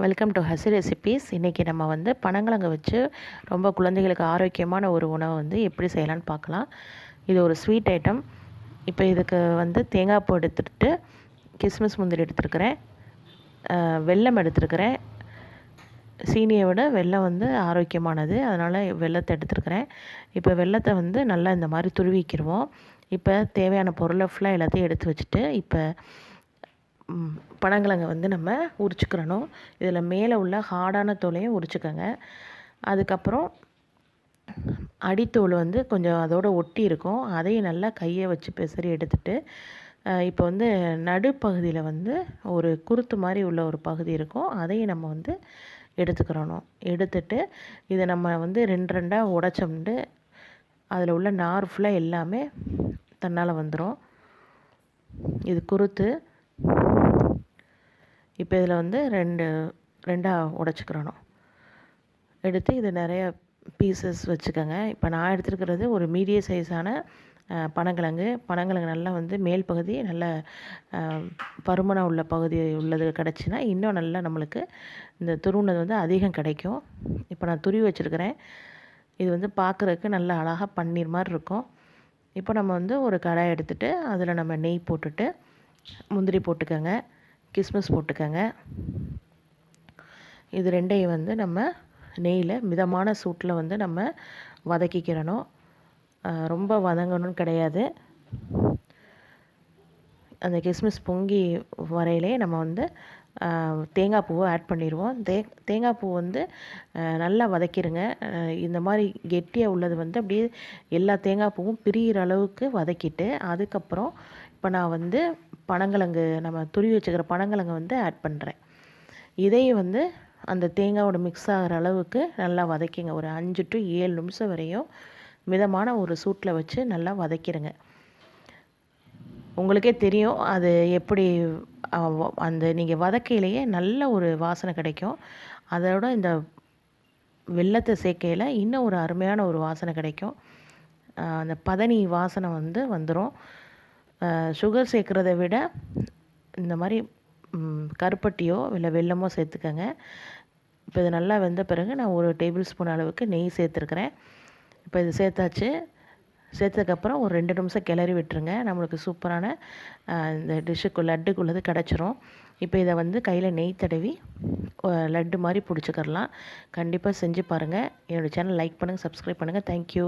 Welcome to Hussey recipes. இன்றைக்கி நம்ம வந்து பனங்கிழங்கு வச்சு ரொம்ப குழந்தைகளுக்கு ஆரோக்கியமான ஒரு உணவை வந்து எப்படி செய்யலான்னு பார்க்கலாம். இது ஒரு ஸ்வீட் ஐட்டம். இப்போ இதுக்கு வந்து தேங்காய் பூ எடுத்துகிட்டு கிஸ்மிஸ் முந்திரி எடுத்துருக்கிறேன், வெல்லம் எடுத்துருக்கிறேன். சீனியை விட வெல்லம் வந்து ஆரோக்கியமானது, அதனால் வெல்லத்தை எடுத்துருக்கிறேன். இப்போ வெல்லத்தை வந்து நல்லா இந்த மாதிரி துருவிக்கிடுவோம். இப்போ தேவையான பொருளை ஃபுல்லாக எல்லாத்தையும் எடுத்து வச்சுட்டு இப்போ பனங்கிழங்கை வந்து நம்ம உரிச்சுக்கிறணும். இதில் மேலே உள்ள ஹார்டான தோலையும் உரிச்சுக்கோங்க. அதுக்கப்புறம் அடித்தோல் வந்து கொஞ்சம் அதோடு ஒட்டி இருக்கும், அதையும் நல்லா கையை வச்சு பெசரி எடுத்துட்டு இப்போ வந்து நடுப்பகுதியில் வந்து ஒரு குருத்து மாதிரி உள்ள ஒரு பகுதி இருக்கும், அதையும் நம்ம வந்து எடுத்துக்கிறணும். எடுத்துட்டு இதை நம்ம வந்து ரெண்டாக உடைச்சோம்ட்டு அதில் உள்ள நார் ஃபுல்லாக எல்லாமே தன்னால் வந்துடும். இது குருத்து. இப்போ இதில் வந்து ரெண்டாக உடைச்சிக்கிறணும். எடுத்து இது நிறைய பீசஸ் வச்சுக்கோங்க. இப்போ நான் எடுத்துருக்கிறது ஒரு மீடியம் சைஸான பனங்கிழங்கு நல்லா வந்து மேல் பகுதி நல்ல பருமனாக உள்ள பகுதி உள்ளது கிடச்சின்னா இன்னும் நல்லா நம்மளுக்கு இந்த துருவினது வந்து அதிகம் கிடைக்கும். இப்போ நான் துருவி வச்சுருக்கிறேன். இது வந்து பார்க்குறதுக்கு நல்லா அழகாக பன்னீர் மாதிரி இருக்கும். இப்போ நம்ம வந்து ஒரு கடாய் எடுத்துகிட்டு அதில் நம்ம நெய் போட்டுட்டு முந்திரி போட்டுக்கோங்க, கிஸ்மிஸ் போட்டுக்கோங்க. இது ரெண்டையும் வந்து நம்ம நெய்யில் மிதமான சூட்டில் வந்து நம்ம வதக்கிக்கிறணும். ரொம்ப வதங்கணும்னு கிடையாது. அந்த கிஸ்மிஸ் பொங்கி வரையிலே நம்ம வந்து தேங்காய் பூவை ஆட் பண்ணிடுவோம். தேங்காய் பூ வந்து நல்லா வதக்கிடுங்க. இந்த மாதிரி கெட்டியாக உள்ளது வந்து அப்படியே எல்லா தேங்காய் பூவும் பிரிகிற அளவுக்கு வதக்கிட்டு அதுக்கப்புறம் இப்போ நான் வந்து பனங்கிழங்கு நம்ம துருவி வச்சுக்கிற பனங்கிழங்கு வந்து ஆட் பண்ணுறேன். இதையும் வந்து அந்த தேங்காயோட மிக்ஸ் ஆகிற அளவுக்கு நல்லா வதக்கிங்க. ஒரு 5 to 7 நிமிஷம் வரையும் மிதமான ஒரு சூட்டில் வச்சு நல்லா வதக்கிடுங்க. உங்களுக்கே தெரியும் அது எப்படி அந்த நீங்கள் வதக்கையிலேயே நல்ல ஒரு வாசனை கிடைக்கும். அதோட இந்த வெல்லத்தை சேர்க்கையில் இன்னும் ஒரு அருமையான ஒரு வாசனை கிடைக்கும். அந்த பதனி வாசனை வந்து வந்துடும். சுகர் சேர்க்குறத விட இந்த மாதிரி கருப்பட்டியோ இல்லை வெல்லமோ சேர்த்துக்கங்க. இப்போ இது நல்லா வெந்த பிறகு நான் 1 டேபிள் ஸ்பூன் அளவுக்கு நெய் சேர்த்துருக்குறேன். இப்போ இது சேர்த்தாச்சு. சேர்த்ததுக்கப்புறம் ஒரு 2 நிமிஷம் கிளறி விட்டுருங்க. நம்மளுக்கு சூப்பரான இந்த லட்டுக்குள்ளது கிடச்சிரும். இப்போ இதை வந்து கையில் நெய் தடவி லட்டு மாதிரி பிடிச்சிக்கிறலாம். கண்டிப்பாக செஞ்சு பாருங்கள். என்னோடய சேனல் லைக் பண்ணுங்கள், சப்ஸ்கிரைப் பண்ணுங்கள். தேங்க்யூ.